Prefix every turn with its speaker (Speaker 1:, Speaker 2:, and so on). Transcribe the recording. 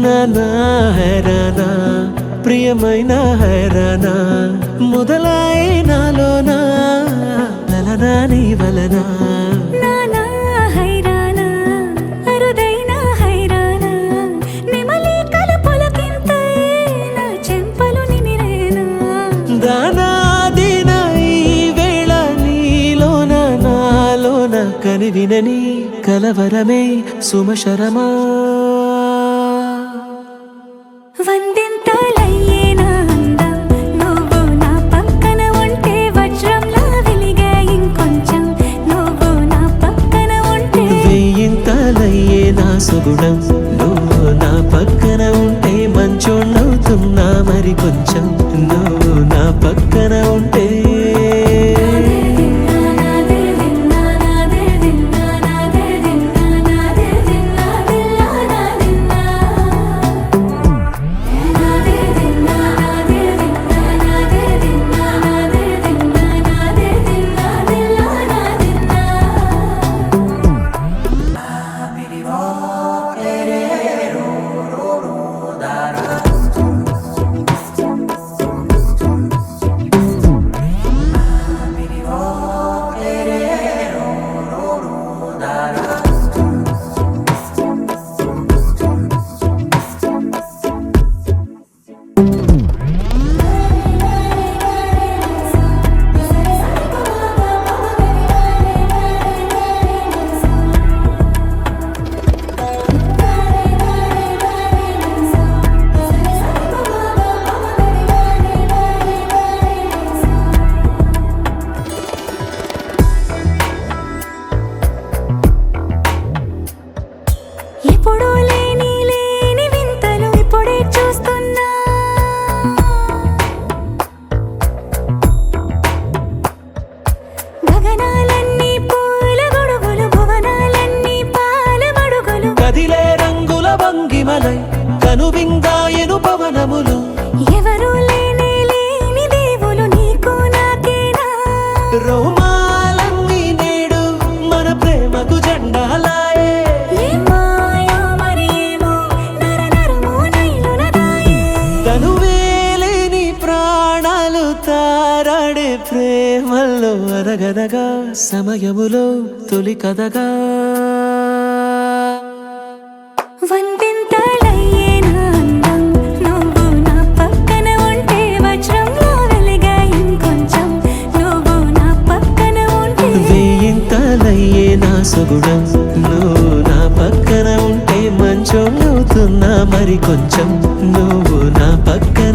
Speaker 1: నానా హైరానా ప్రియమైన హైరానా మొదలై నాలోనా లలనా నీ వలనా
Speaker 2: నానా హైరానా అరుదైన హైరానా నెమలి కలుపులకింతై నా చెంపలు నిమిరేనా
Speaker 1: దానాదిన ఈ వేళ నీలోన నాలోన కనివినని కలవరమే సుమశరమా
Speaker 2: వందింతలయ్యేనా అందం నువ్వు నా పక్కన ఉంటే వజ్రంలా వెలిగే ఇంకొంచెం నువ్వు నా పక్కన ఉంటే
Speaker 1: వెయ్యింతలయ్యే నా సుగుణం నువ్వు నా పక్కన ఉంటే మంచోణ్ణవుతున్నా మరి కొంచెం నువ్వు నా పక్కన ఉంటే
Speaker 2: ఎప్పుడూ లేని లేని వింతలు ఇప్పుడే చూస్తున్నా గగనాలన్నీ పూల గొడుగులు భువనాలన్నీ పాల మడుగులు
Speaker 1: కదిలే రంగుల భంగిమలై కనువిందాయను పవనములు
Speaker 2: ఎవరూ లేని లేని దేవులు నీకు నాకేనా
Speaker 1: రోమాలన్నీ నేడు మన ప్రేమకు జెండాలాయే
Speaker 2: ఏ మాయో మరి ఏమో నర నరమో నైలున దాయే
Speaker 1: తనువేలేని ప్రాణాలు తారాడే ప్రేమల్లో అనగనగా సమయములో తొలి కథగా
Speaker 2: వందింతలయ్యేనా అందం నువ్వు నా పక్కన ఉంటే వజ్రంలా వెలిగే ఇంకొంచెం నువ్వు నా పక్కన ఉంటే
Speaker 1: వెయ్యింతలయ్యే నా సుగుణం నువ్వు నా పక్కన ఉంటే మంచోణ్ణవుతున్నా మరి కొంచెం నువ్వు నా పక్కన